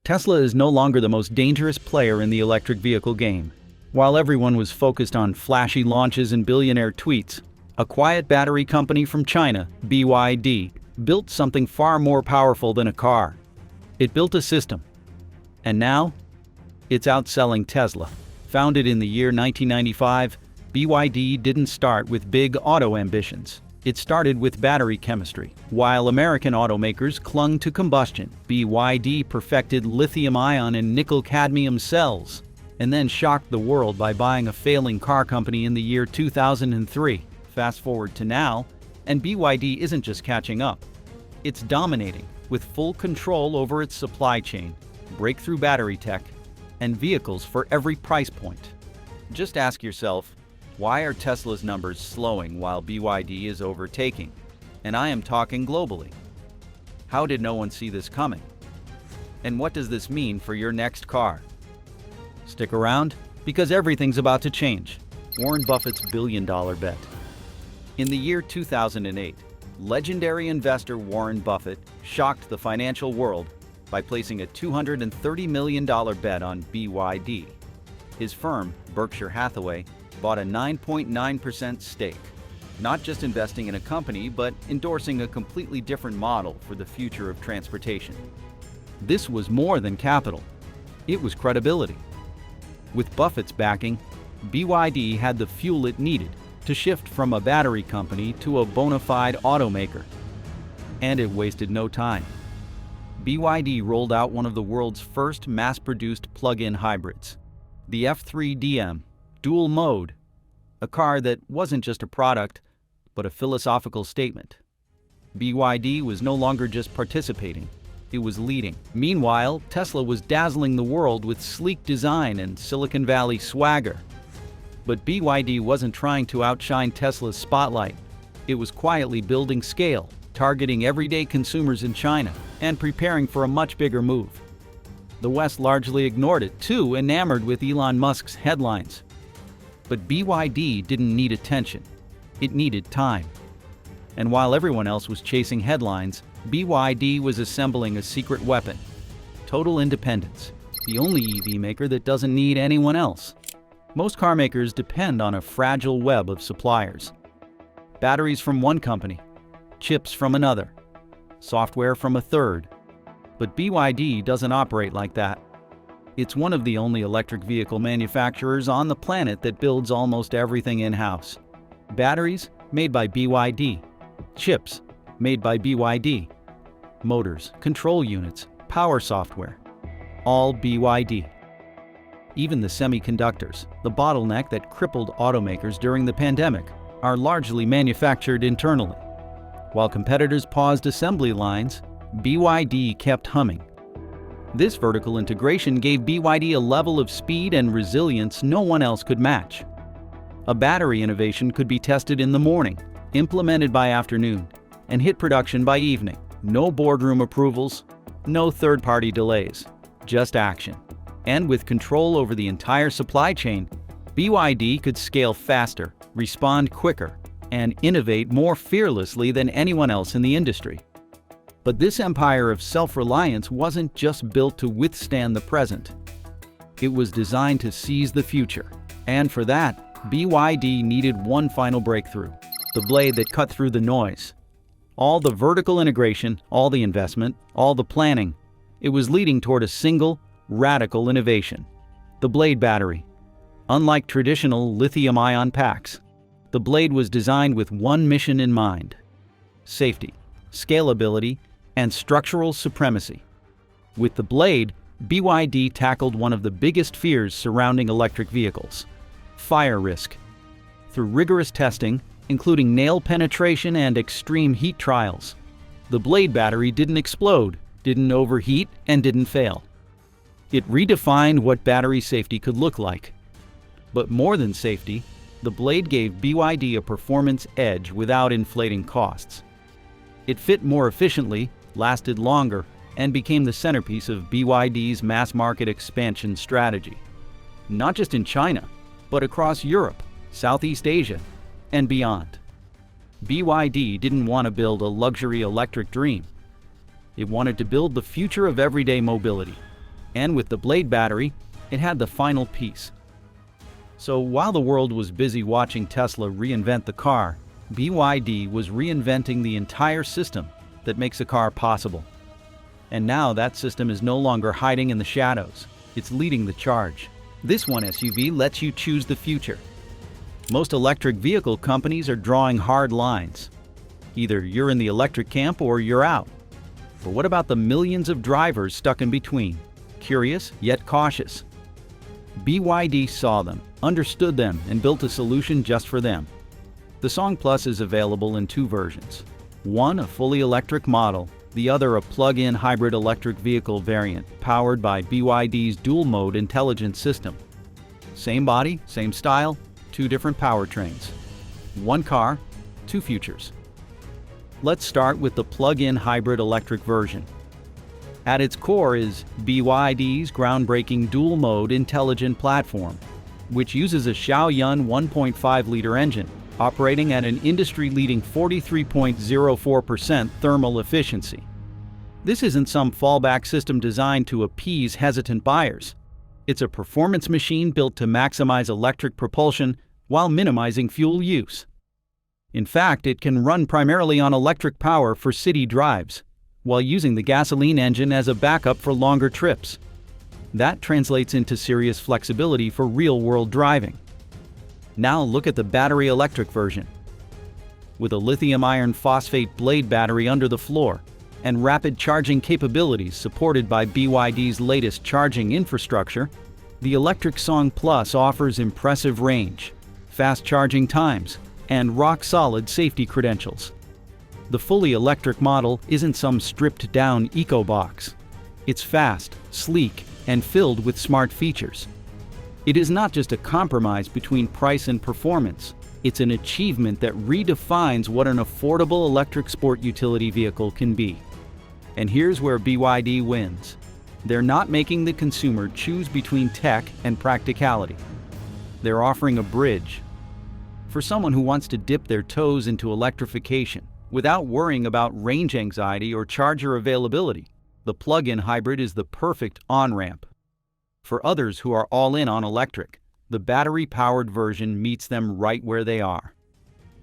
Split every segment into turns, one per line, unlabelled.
Tesla is no longer the most dangerous player in the electric vehicle game. While everyone was focused on flashy launches and billionaire tweets, a quiet battery company from China, BYD, built something far more powerful than a car. It built a system. And now, it's outselling Tesla. Founded in the year 1995, BYD didn't start with big auto ambitions. It started with battery chemistry. While American automakers clung to combustion, BYD perfected lithium-ion and nickel-cadmium cells, and then shocked the world by buying a failing car company in the year 2003. Fast forward to now, and BYD isn't just catching up. It's dominating, with full control over its supply chain, breakthrough battery tech, and vehicles for every price point. Just ask yourself, why are Tesla's numbers slowing while BYD is overtaking? And I am talking globally. How did no one see this coming? And what does this mean for your next car? Stick around, because everything's about to change. Warren Buffett's billion-dollar bet. In the year 2008, legendary investor Warren Buffett shocked the financial world by placing a $230 million bet on BYD. His firm, Berkshire Hathaway, bought a 9.9% stake, not just investing in a company, but endorsing a completely different model for the future of transportation. This was more than capital. It was credibility. With Buffett's backing, BYD had the fuel it needed to shift from a battery company to a bona fide automaker. And it wasted no time. BYD rolled out one of the world's first mass-produced plug-in hybrids, the F3DM Dual Mode, a car that wasn't just a product, but a philosophical statement. BYD was no longer just participating, it was leading. Meanwhile, Tesla was dazzling the world with sleek design and Silicon Valley swagger. But BYD wasn't trying to outshine Tesla's spotlight. It was quietly building scale, targeting everyday consumers in China, and preparing for a much bigger move. The West largely ignored it, too enamored with Elon Musk's headlines. But BYD didn't need attention. It needed time. And while everyone else was chasing headlines, BYD was assembling a secret weapon: total independence. The only EV maker that doesn't need anyone else. Most car makers depend on a fragile web of suppliers. Batteries from one company, chips from another, software from a third. But BYD doesn't operate like that. It's one of the only electric vehicle manufacturers on the planet that builds almost everything in-house. Batteries made by BYD, chips made by BYD, motors, control units, power software, all BYD. Even the semiconductors, the bottleneck that crippled automakers during the pandemic, are largely manufactured internally. While competitors paused assembly lines, BYD kept humming. This vertical integration gave BYD a level of speed and resilience no one else could match. A battery innovation could be tested in the morning, implemented by afternoon, and hit production by evening. No boardroom approvals, no third-party delays, just action. And with control over the entire supply chain, BYD could scale faster, respond quicker, and innovate more fearlessly than anyone else in the industry. But this empire of self-reliance wasn't just built to withstand the present. It was designed to seize the future. And for that, BYD needed one final breakthrough: the blade that cut through the noise. All the vertical integration, all the investment, all the planning, it was leading toward a single, radical innovation: the blade battery. Unlike traditional lithium-ion packs, the blade was designed with one mission in mind: safety, scalability, and structural supremacy. With the blade, BYD tackled one of the biggest fears surrounding electric vehicles: fire risk. Through rigorous testing, including nail penetration and extreme heat trials, the blade battery didn't explode, didn't overheat, and didn't fail. It redefined what battery safety could look like. But more than safety, the blade gave BYD a performance edge without inflating costs. It fit more efficiently, lasted longer, and became the centerpiece of BYD's mass-market expansion strategy. Not just in China, but across Europe, Southeast Asia, and beyond. BYD didn't want to build a luxury electric dream. It wanted to build the future of everyday mobility, And with the Blade battery, it had the final piece. So while the world was busy watching Tesla reinvent the car, BYD was reinventing the entire system that makes a car possible. And now that system is no longer hiding in the shadows. It's leading the charge. This one SUV lets you choose the future. Most electric vehicle companies are drawing hard lines. Either you're in the electric camp or you're out. But what about the millions of drivers stuck in between? Curious yet cautious. BYD saw them, understood them, and built a solution just for them. The Song Plus is available in two versions. One a fully electric model, the other a plug-in hybrid electric vehicle variant powered by BYD's dual-mode intelligent system. Same body, same style, two different powertrains. One car, two futures. Let's start with the plug-in hybrid electric version. At its core is BYD's groundbreaking dual-mode intelligent platform, which uses a Xiaoyun 1.5-liter engine, operating at an industry-leading 43.04% thermal efficiency. This isn't some fallback system designed to appease hesitant buyers. It's a performance machine built to maximize electric propulsion while minimizing fuel use. In fact, it can run primarily on electric power for city drives, while using the gasoline engine as a backup for longer trips. That translates into serious flexibility for real-world driving. Now look at the battery electric version. With a lithium iron phosphate Blade battery under the floor and rapid charging capabilities supported by BYD's latest charging infrastructure, the electric Song Plus offers impressive range, fast charging times, and rock-solid safety credentials. The fully electric model isn't some stripped-down eco-box. It's fast, sleek, and filled with smart features. It is not just a compromise between price and performance. It's an achievement that redefines what an affordable electric sport utility vehicle can be. And here's where BYD wins. They're not making the consumer choose between tech and practicality. They're offering a bridge. For someone who wants to dip their toes into electrification without worrying about range anxiety or charger availability, the plug-in hybrid is the perfect on-ramp. For others who are all in on electric, the battery-powered version meets them right where they are.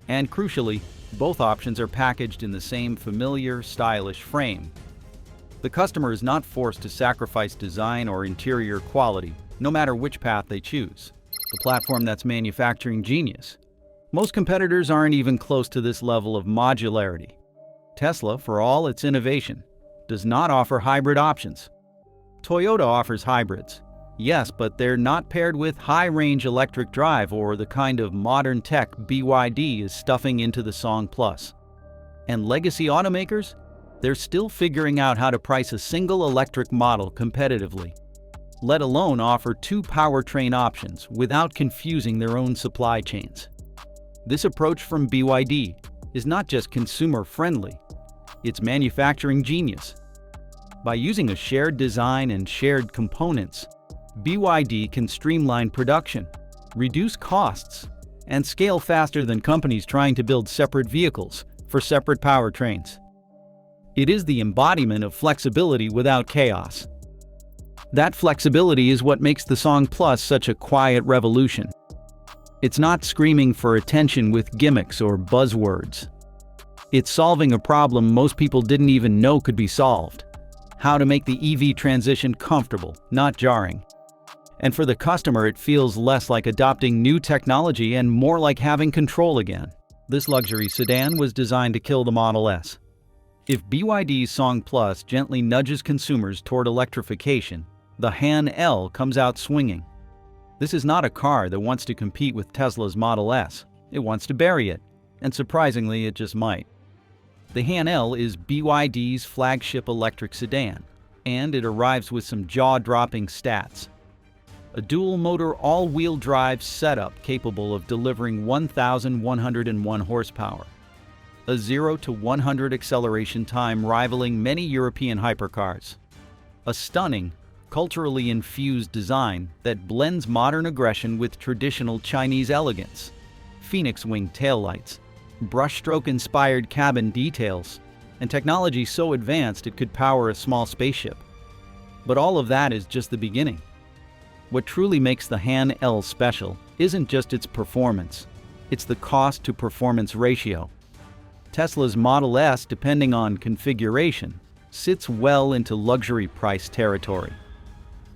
And crucially, both options are packaged in the same familiar, stylish frame. The customer is not forced to sacrifice design or interior quality, no matter which path they choose. The platform that's manufacturing genius. Most competitors aren't even close to this level of modularity. Tesla, for all its innovation, does not offer hybrid options. Toyota offers hybrids, yes, but they're not paired with high-range electric drive or the kind of modern tech BYD is stuffing into the Song Plus. And legacy automakers? They're still figuring out how to price a single electric model competitively, let alone offer two powertrain options without confusing their own supply chains. This approach from BYD is not just consumer-friendly, it's manufacturing genius. By using a shared design and shared components, BYD can streamline production, reduce costs, and scale faster than companies trying to build separate vehicles for separate powertrains. It is the embodiment of flexibility without chaos. That flexibility is what makes the Song Plus such a quiet revolution. It's not screaming for attention with gimmicks or buzzwords. It's solving a problem most people didn't even know could be solved. How to make the EV transition comfortable, not jarring. And for the customer, it feels less like adopting new technology and more like having control again. This luxury sedan was designed to kill the Model S. If BYD's Song Plus gently nudges consumers toward electrification, the Han L comes out swinging. This is not a car that wants to compete with Tesla's Model S. It wants to bury it, and surprisingly, it just might. The Han L is BYD's flagship electric sedan, and it arrives with some jaw-dropping stats. A dual-motor all-wheel drive setup capable of delivering 1,101 horsepower. A 0 to 100 acceleration time rivaling many European hypercars. A stunning, culturally infused design that blends modern aggression with traditional Chinese elegance. Phoenix wing taillights, brushstroke-inspired cabin details, and technology so advanced it could power a small spaceship. But all of that is just the beginning. What truly makes the Han L special isn't just its performance, it's the cost-to-performance ratio. Tesla's Model S, depending on configuration, sits well into luxury price territory.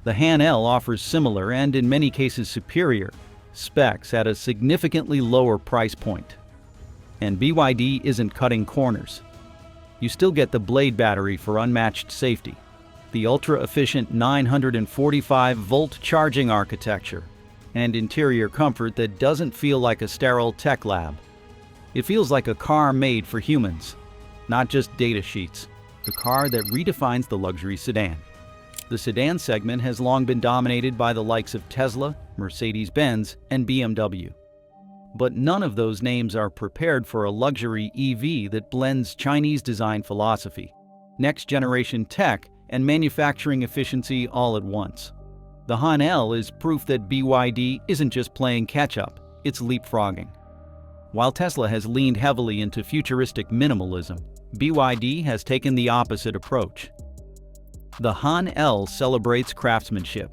The Han L offers similar, and in many cases superior, specs at a significantly lower price point. And BYD isn't cutting corners. You still get the Blade battery for unmatched safety, the ultra-efficient 945-volt charging architecture, and interior comfort that doesn't feel like a sterile tech lab. It feels like a car made for humans, not just data sheets. The car that redefines the luxury sedan. The sedan segment has long been dominated by the likes of Tesla, Mercedes-Benz, and BMW. But none of those names are prepared for a luxury EV that blends Chinese design philosophy, next-generation tech, and manufacturing efficiency all at once. The Han L is proof that BYD isn't just playing catch-up, it's leapfrogging. While Tesla has leaned heavily into futuristic minimalism, BYD has taken the opposite approach. The Han L celebrates craftsmanship.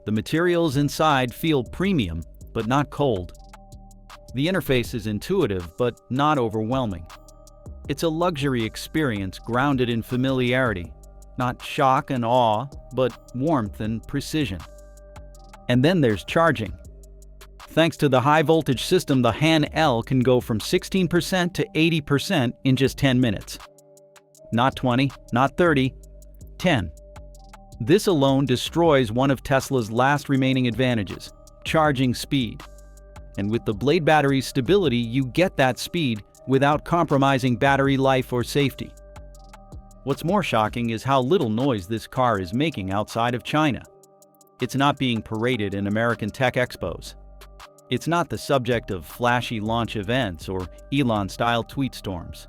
The materials inside feel premium, but not cold. The interface is intuitive, but not overwhelming. It's a luxury experience grounded in familiarity, not shock and awe, but warmth and precision. And then there's charging. Thanks to the high-voltage system, the Han L can go from 16% to 80% in just 10 minutes. Not 20, not 30, 10. This alone destroys one of Tesla's last remaining advantages, charging speed. And with the Blade battery's stability, you get that speed without compromising battery life or safety. What's more shocking is how little noise this car is making outside of China. It's not being paraded in American tech expos. It's not the subject of flashy launch events or Elon-style tweet storms.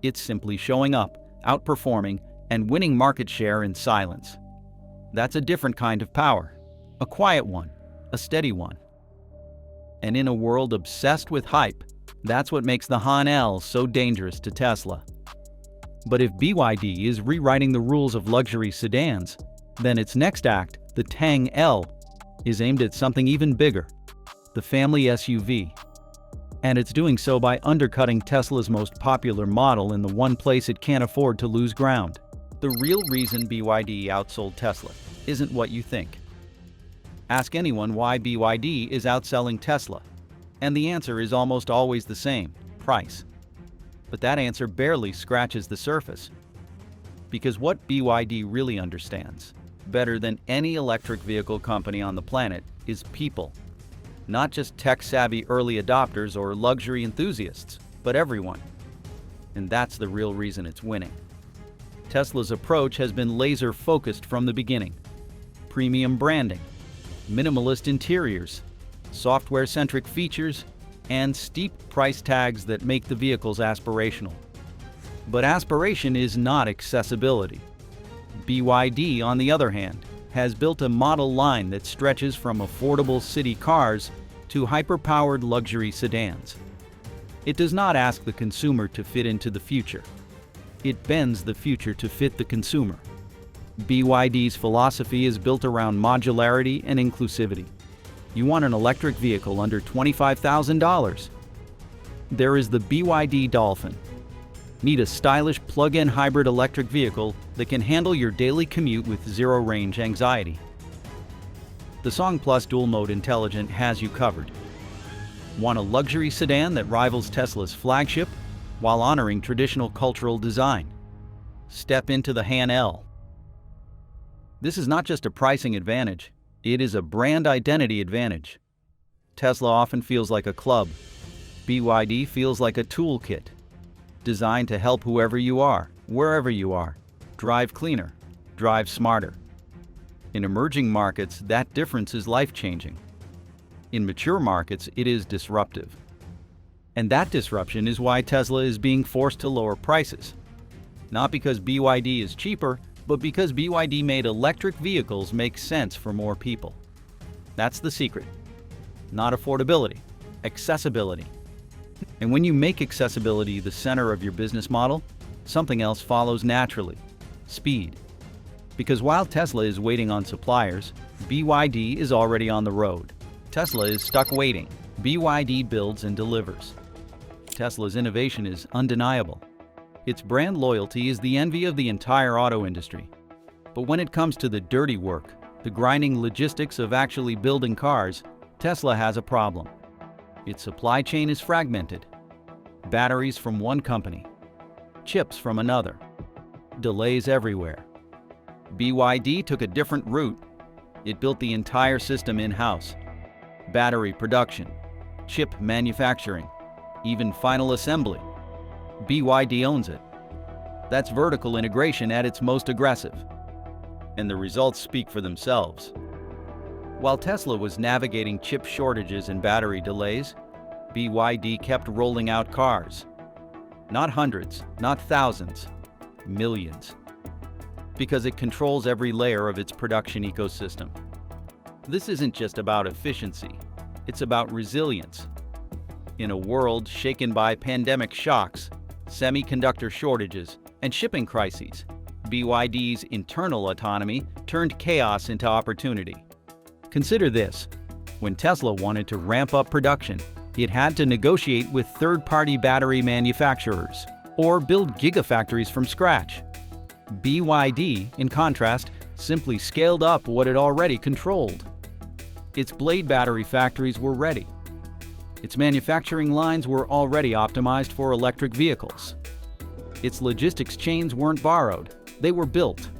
It's simply showing up, outperforming, and winning market share in silence. That's a different kind of power, a quiet one, a steady one. And in a world obsessed with hype, that's what makes the Han L so dangerous to Tesla. But if BYD is rewriting the rules of luxury sedans, then its next act, the Tang L, is aimed at something even bigger, the family SUV. And it's doing so by undercutting Tesla's most popular model in the one place it can't afford to lose ground. The real reason BYD outsold Tesla isn't what you think. Ask anyone why BYD is outselling Tesla, and the answer is almost always the same: price. But that answer barely scratches the surface. Because what BYD really understands, better than any electric vehicle company on the planet, is people. Not just tech-savvy early adopters or luxury enthusiasts, but everyone. And that's the real reason it's winning. Tesla's approach has been laser-focused from the beginning. Premium branding, minimalist interiors, software-centric features, and steep price tags that make the vehicles aspirational. But aspiration is not accessibility. BYD, on the other hand, has built a model line that stretches from affordable city cars to hyper-powered luxury sedans. It does not ask the consumer to fit into the future. It bends the future to fit the consumer. BYD's philosophy is built around modularity and inclusivity. You want an electric vehicle under $25,000? There is the BYD Dolphin. Need a stylish plug-in hybrid electric vehicle that can handle your daily commute with zero range anxiety. The Song Plus dual-mode Intelligent has you covered. Want a luxury sedan that rivals Tesla's flagship while honoring traditional cultural design? Step into the Han L. This is not just a pricing advantage, it is a brand identity advantage. Tesla often feels like a club. BYD feels like a toolkit, designed to help whoever you are, wherever you are, drive cleaner, drive smarter. In emerging markets, that difference is life-changing. In mature markets, it is disruptive. And that disruption is why Tesla is being forced to lower prices. Not because BYD is cheaper, but because BYD made electric vehicles make sense for more people. That's the secret. Not affordability, accessibility. And when you make accessibility the center of your business model, something else follows naturally: speed. Because while Tesla is waiting on suppliers, BYD is already on the road. Tesla is stuck waiting. BYD builds and delivers. Tesla's innovation is undeniable. Its brand loyalty is the envy of the entire auto industry. But when it comes to the dirty work, the grinding logistics of actually building cars, Tesla has a problem. Its supply chain is fragmented. Batteries from one company, chips from another, delays everywhere. BYD took a different route. It built the entire system in-house. Battery production, chip manufacturing, even final assembly. BYD owns it. That's vertical integration at its most aggressive. And the results speak for themselves. While Tesla was navigating chip shortages and battery delays, BYD kept rolling out cars. Not hundreds, not thousands, millions. Because it controls every layer of its production ecosystem. This isn't just about efficiency, it's about resilience. In a world shaken by pandemic shocks, semiconductor shortages, and shipping crises, BYD's internal autonomy turned chaos into opportunity. Consider this: when Tesla wanted to ramp up production, it had to negotiate with third-party battery manufacturers or build gigafactories from scratch. BYD, in contrast, simply scaled up what it already controlled. Its blade battery factories were ready. Its manufacturing lines were already optimized for electric vehicles. Its logistics chains weren't borrowed, they were built.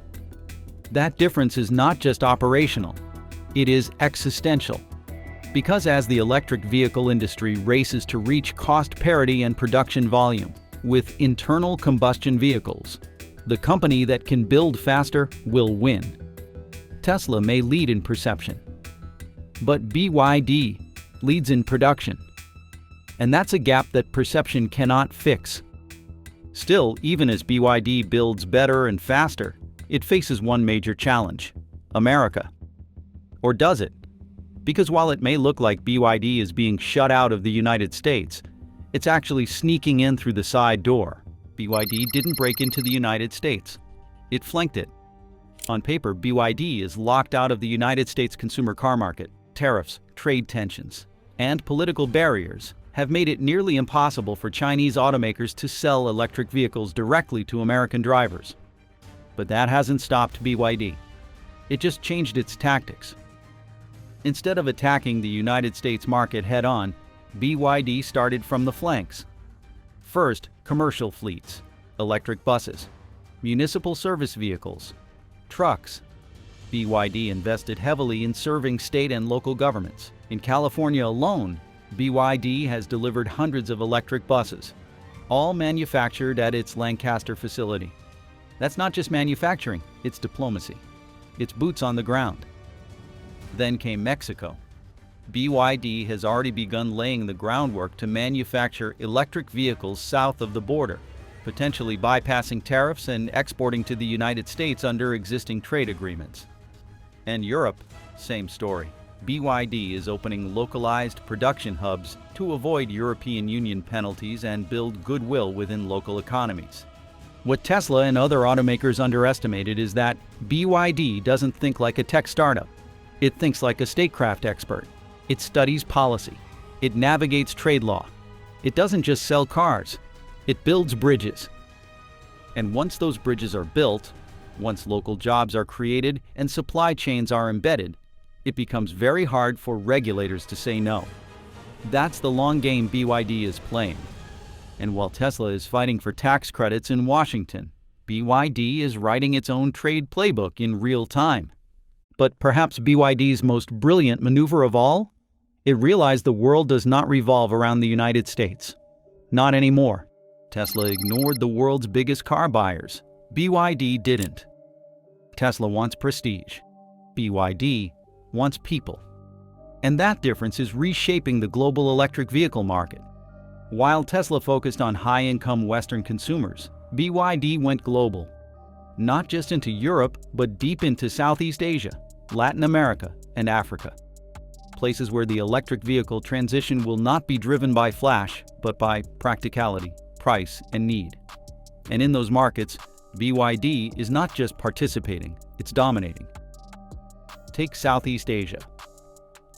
That difference is not just operational, it is existential. Because as the electric vehicle industry races to reach cost parity and production volume with internal combustion vehicles, the company that can build faster will win. Tesla may lead in perception, but BYD leads in production. And that's a gap that perception cannot fix. Still, even as BYD builds better and faster, it faces one major challenge: America. Or does it? Because while it may look like BYD is being shut out of the United States, it's actually sneaking in through the side door. BYD didn't break into the United States. It flanked it. On paper, BYD is locked out of the United States consumer car market. Tariffs, trade tensions, and political barriers have made it nearly impossible for Chinese automakers to sell electric vehicles directly to American drivers. But that hasn't stopped BYD. It just changed its tactics. Instead of attacking the United States market head-on, BYD started from the flanks. First, commercial fleets, electric buses, municipal service vehicles, trucks. BYD invested heavily in serving state and local governments. In California alone, BYD has delivered hundreds of electric buses, all manufactured at its Lancaster facility. That's not just manufacturing, it's diplomacy. It's boots on the ground. Then came Mexico. BYD has already begun laying the groundwork to manufacture electric vehicles south of the border, potentially bypassing tariffs and exporting to the United States under existing trade agreements. And Europe, same story. BYD is opening localized production hubs to avoid European Union penalties and build goodwill within local economies. What Tesla and other automakers underestimated is that BYD doesn't think like a tech startup. It thinks like a statecraft expert. It studies policy. It navigates trade law. It doesn't just sell cars. It builds bridges. And once those bridges are built, once local jobs are created and supply chains are embedded, it becomes very hard for regulators to say no. That's the long game BYD is playing. And while Tesla is fighting for tax credits in Washington, BYD is writing its own trade playbook in real time. But perhaps BYD's most brilliant maneuver of all? It realized the world does not revolve around the United States. Not anymore. Tesla ignored the world's biggest car buyers. BYD didn't. Tesla wants prestige. BYD wants people. And that difference is reshaping the global electric vehicle market. While Tesla focused on high-income Western consumers, BYD went global. Not just into Europe, but deep into Southeast Asia, Latin America, and Africa. Places where the electric vehicle transition will not be driven by flash, but by practicality, price, and need. And in those markets, BYD is not just participating, it's dominating. Take Southeast Asia.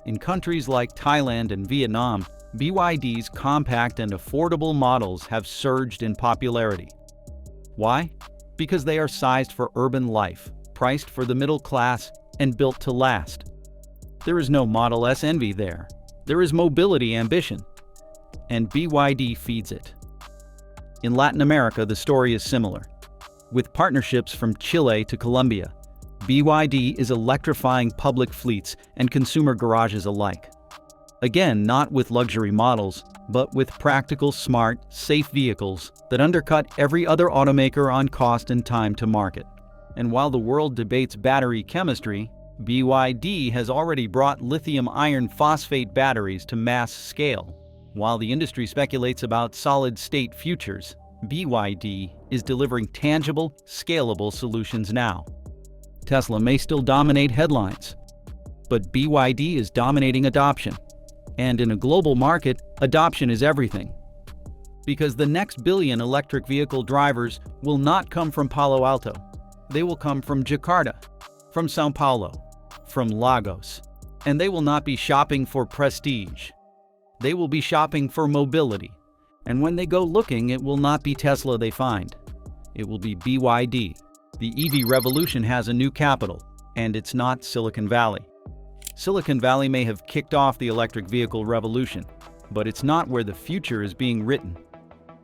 In countries like Thailand and Vietnam, BYD's compact and affordable models have surged in popularity. Why? Because they are sized for urban life, priced for the middle class, and built to last. There is no Model S envy there. There is mobility ambition. And BYD feeds it. In Latin America, the story is similar. With partnerships from Chile to Colombia, BYD is electrifying public fleets and consumer garages alike. Again, not with luxury models, but with practical, smart, safe vehicles that undercut every other automaker on cost and time to market. And while the world debates battery chemistry, BYD has already brought lithium iron phosphate batteries to mass scale. While the industry speculates about solid-state futures, BYD is delivering tangible, scalable solutions now. Tesla may still dominate headlines, but BYD is dominating adoption. And in a global market, adoption is everything. Because the next billion electric vehicle drivers will not come from Palo Alto. They will come from Jakarta, from São Paulo, from Lagos. And they will not be shopping for prestige. They will be shopping for mobility. And when they go looking, it will not be Tesla they find. It will be BYD. The EV revolution has a new capital, and it's not Silicon Valley. Silicon Valley may have kicked off the electric vehicle revolution, but it's not where the future is being written.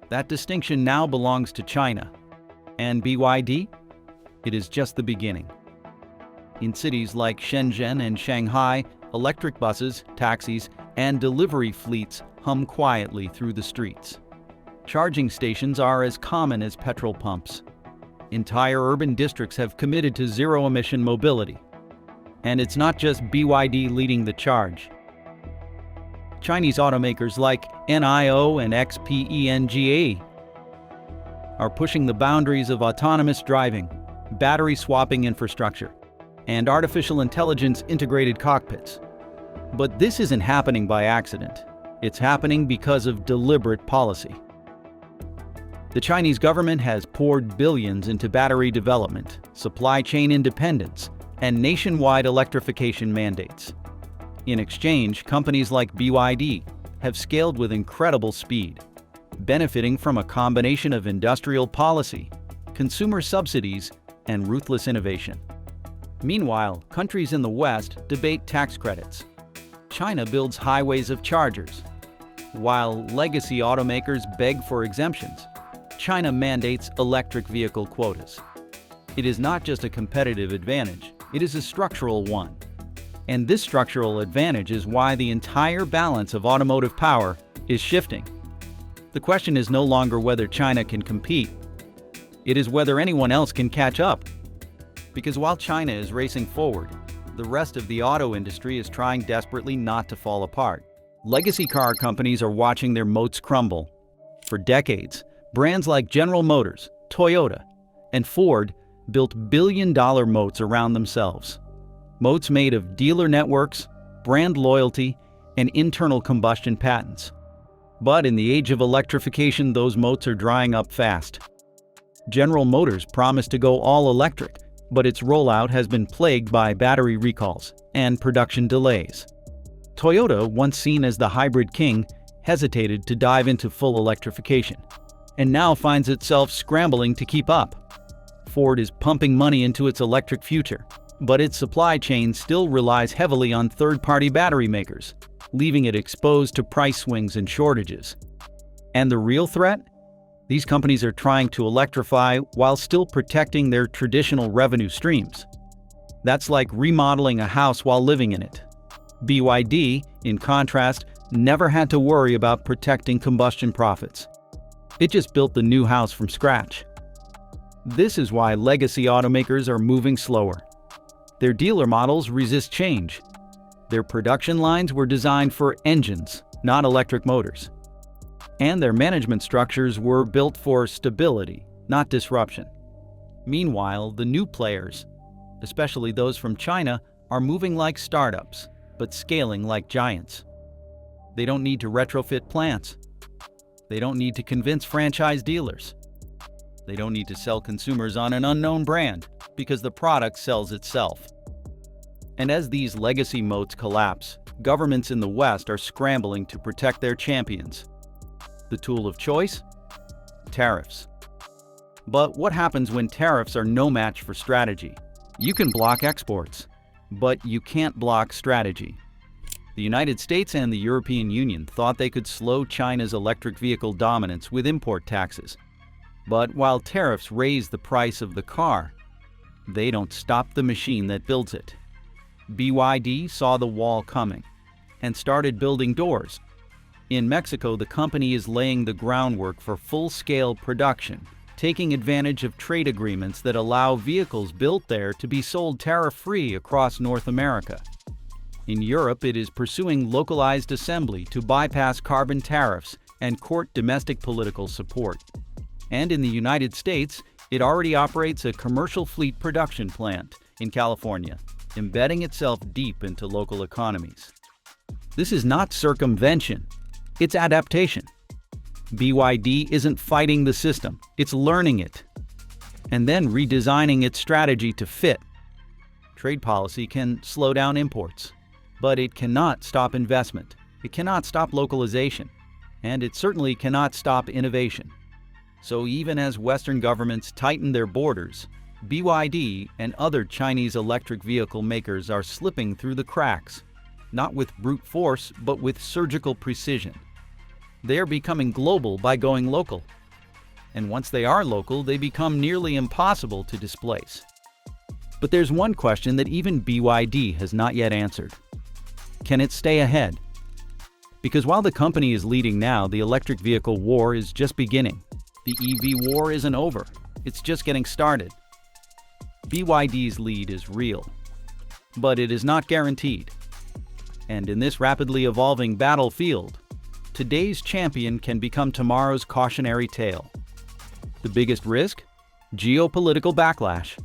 That distinction now belongs to China. And BYD? It is just the beginning. In cities like Shenzhen and Shanghai, electric buses, taxis, and delivery fleets hum quietly through the streets. Charging stations are as common as petrol pumps. Entire urban districts have committed to zero-emission mobility. And it's not just BYD leading the charge. Chinese automakers like NIO and XPENGA are pushing the boundaries of autonomous driving, battery swapping infrastructure, and artificial intelligence integrated cockpits. But this isn't happening by accident. It's happening because of deliberate policy. The Chinese government has poured billions into battery development, supply chain independence, and nationwide electrification mandates. In exchange, companies like BYD have scaled with incredible speed, benefiting from a combination of industrial policy, consumer subsidies, and ruthless innovation. Meanwhile, countries in the West debate tax credits. China builds highways of chargers. While legacy automakers beg for exemptions, China mandates electric vehicle quotas. It is not just a competitive advantage, it is a structural one. And this structural advantage is why the entire balance of automotive power is shifting. The question is no longer whether China can compete. It is whether anyone else can catch up. Because while China is racing forward, the rest of the auto industry is trying desperately not to fall apart. Legacy car companies are watching their moats crumble. For decades, brands like General Motors, Toyota, and Ford built billion-dollar moats around themselves. Moats made of dealer networks, brand loyalty, and internal combustion patents. But in the age of electrification, those moats are drying up fast. General Motors promised to go all electric, but its rollout has been plagued by battery recalls and production delays. Toyota, once seen as the hybrid king, hesitated to dive into full electrification, and now finds itself scrambling to keep up. Ford is pumping money into its electric future, but its supply chain still relies heavily on third-party battery makers, leaving it exposed to price swings and shortages. And the real threat? These companies are trying to electrify while still protecting their traditional revenue streams. That's like remodeling a house while living in it. BYD, in contrast, never had to worry about protecting combustion profits. It just built the new house from scratch. This is why legacy automakers are moving slower. Their dealer models resist change. Their production lines were designed for engines, not electric motors. And their management structures were built for stability, not disruption. Meanwhile, the new players, especially those from China, are moving like startups, but scaling like giants. They don't need to retrofit plants. They don't need to convince franchise dealers. They don't need to sell consumers on an unknown brand. because the product sells itself. And as these legacy moats collapse, governments in the West are scrambling to protect their champions. The tool of choice? Tariffs. But what happens when tariffs are no match for strategy? You can block exports, but you can't block strategy. The United States and the European Union thought they could slow China's electric vehicle dominance with import taxes. But while tariffs raise the price of the car, they don't stop the machine that builds it. BYD saw the wall coming and started building doors. In Mexico, the company is laying the groundwork for full-scale production, taking advantage of trade agreements that allow vehicles built there to be sold tariff-free across North America. In Europe, it is pursuing localized assembly to bypass carbon tariffs and court domestic political support. And in the United States, it already operates a commercial fleet production plant in California, embedding itself deep into local economies. This is not circumvention, it's adaptation. BYD isn't fighting the system, it's learning it, and then redesigning its strategy to fit. Trade policy can slow down imports, but it cannot stop investment, it cannot stop localization, and it certainly cannot stop innovation. So even as Western governments tighten their borders, BYD and other Chinese electric vehicle makers are slipping through the cracks, not with brute force, but with surgical precision. They are becoming global by going local. And once they are local, they become nearly impossible to displace. But there's one question that even BYD has not yet answered. Can it stay ahead? Because while the company is leading now, the electric vehicle war is just beginning. The EV war isn't over, it's just getting started. BYD's lead is real, but it is not guaranteed. And in this rapidly evolving battlefield, today's champion can become tomorrow's cautionary tale. The biggest risk? Geopolitical backlash.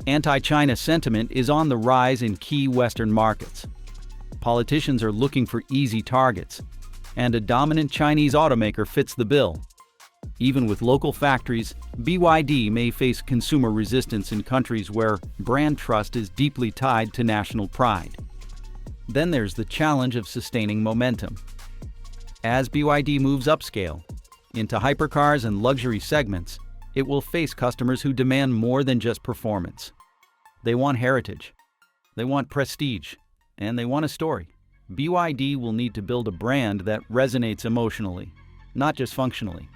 Anti-China sentiment is on the rise in key Western markets. Politicians are looking for easy targets, and a dominant Chinese automaker fits the bill. Even with local factories, BYD may face consumer resistance in countries where brand trust is deeply tied to national pride. Then there's the challenge of sustaining momentum. As BYD moves upscale, into hypercars and luxury segments, it will face customers who demand more than just performance. They want heritage, they want prestige, and they want a story. BYD will need to build a brand that resonates emotionally, not just functionally.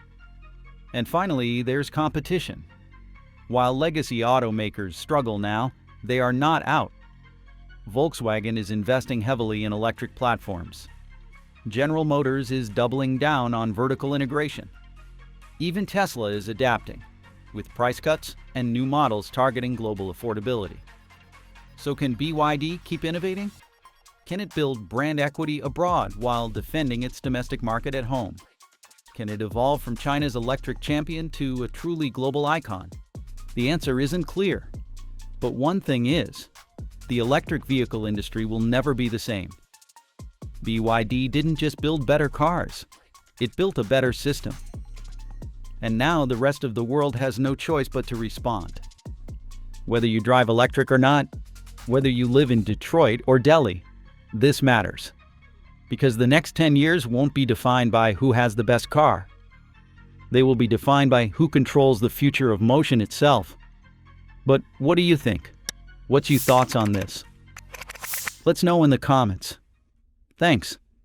And finally, there's competition. While legacy automakers struggle now, they are not out. Volkswagen is investing heavily in electric platforms. General Motors is doubling down on vertical integration. Even Tesla is adapting, with price cuts and new models targeting global affordability. So can BYD keep innovating? Can it build brand equity abroad while defending its domestic market at home? Can it evolve from China's electric champion to a truly global icon? The answer isn't clear. But one thing is, the electric vehicle industry will never be the same. BYD didn't just build better cars, it built a better system. And now the rest of the world has no choice but to respond. Whether you drive electric or not, whether you live in Detroit or Delhi, this matters. Because the next 10 years won't be defined by who has the best car. They will be defined by who controls the future of motion itself. But what do you think? What's your thoughts on this? Let's know in the comments. Thanks.